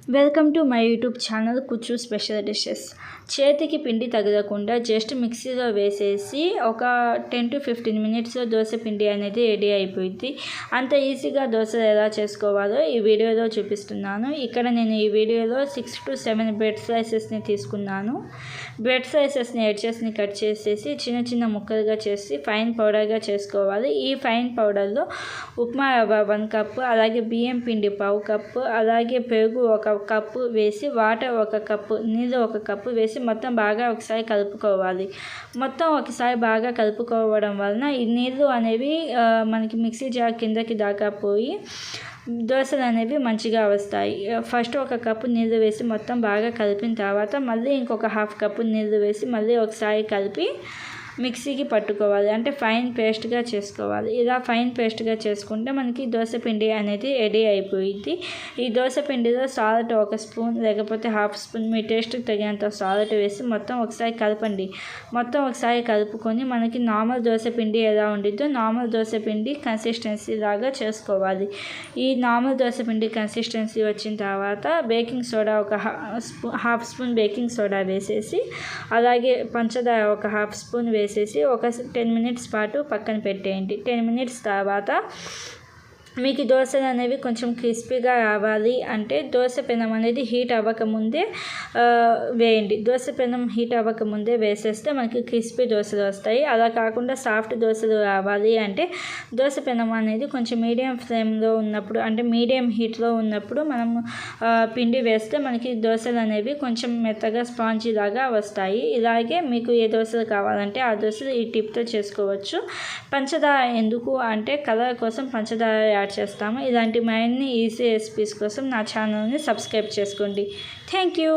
Welcome to my YouTube channel కుచు special dishes. చేతికి పిండి తగలకుండా జస్ట్ మిక్సీలో వేసేసి ఒక 10 to 15 మినిట్స్లో దోశ పిండి అనేది రెడీ అయిపోయింది. అంత ఈజీగా దోశలు ఎలా చేసుకోవాలో ఈ వీడియోలో చూపిస్తున్నాను. ఇక్కడ నేను ఈ వీడియోలో 6 to 7 బ్రెడ్ స్లైసెస్ని తీసుకున్నాను. బ్రెడ్ స్లైసెస్ని ఎడ్జెస్ని కట్ చేసేసి చిన్న చిన్న ముక్కలుగా చేసి ఫైన్ పౌడర్గా చేసుకోవాలి. ఈ ఫైన్ పౌడర్లో ఉప్మా రవ్వ 1 కప్పు, అలాగే బియ్యం పిండి 1/2 కప్పు, అలాగే పెరుగు 1 కప్పు వేసి, వాటర్ 1 కప్పు, నీళ్ళు 1 కప్పు వేసి మొత్తం బాగా ఒకసారి కలుపుకోవాలి. మొత్తం ఒకసారి బాగా కలుపుకోవడం వలన ఈ నీళ్ళు అనేవి మనకి మిక్సీ జార్ కిందకి దాకా పోయి దోశలు అనేవి మంచిగా వస్తాయి. ఫస్ట్ 1 కప్పు నీళ్ళు వేసి మొత్తం బాగా కలిపిన తర్వాత మళ్ళీ ఇంకొక 1/2 కప్పు నీళ్ళు వేసి మళ్ళీ ఒకసారి కలిపి మిక్సీకి పట్టుకోవాలి. అంటే ఫైన్ పేస్ట్గా చేసుకోవాలి. ఇలా ఫైన్ పేస్ట్గా చేసుకుంటే మనకి దోశ పిండి అనేది రెడీ అయిపోయింది. ఈ దోశ పిండిలో సాల్ట్ 1 స్పూన్ లేకపోతే 1/2 స్పూన్ మీ టేస్ట్కి తగినంత సాల్ట్ వేసి మొత్తం ఒకసారి కలపండి. మొత్తం ఒకసారి కలుపుకొని మనకి నార్మల్ దోశ పిండి ఎలా ఉండిద్దో నార్మల్ దోశ పిండి కన్సిస్టెన్సీ లాగా చేసుకోవాలి. ఈ నార్మల్ దోశ పిండి కన్సిస్టెన్సీ వచ్చిన తర్వాత baking soda 1/2 spoon baking soda వేసేసి, అలాగే పంచదార 1/2 స్పూన్ వేసేసి ఒక 10 మినిట్స్ పాటు పక్కన పెట్టేయండి. 10 మినిట్స్ తర్వాత మీకు దోశలు అనేవి కొంచెం క్రిస్పీగా రావాలి అంటే దోశ పెనం అనేది హీట్ అవ్వకముందే వేయండి. దోశ పెనం హీట్ అవ్వకముందే వేసేస్తే మనకి క్రిస్పీ దోశలు వస్తాయి. అలా కాకుండా సాఫ్ట్ దోశలు రావాలి అంటే దోశ పెనం అనేది కొంచెం మీడియం ఫ్లేమ్లో ఉన్నప్పుడు, అంటే మీడియం హీట్లో ఉన్నప్పుడు మనం పిండి వేస్తే మనకి దోశలు అనేవి కొంచెం మెత్తగా స్పాంజీ లాగా వస్తాయి. ఇలాగే మీకు ఏ దోశలు కావాలంటే ఆ దోశలు ఈ టిప్తో చేసుకోవచ్చు. పంచదార ఎందుకు అంటే కలర్ కోసం పంచదార యాడ్ చేస్తాము. ఇలాంటి మరిన్ని ఈజీ రెసిపీస్ కోసం నా ఛానల్ని సబ్స్క్రైబ్ చేసుకోండి. Thank you.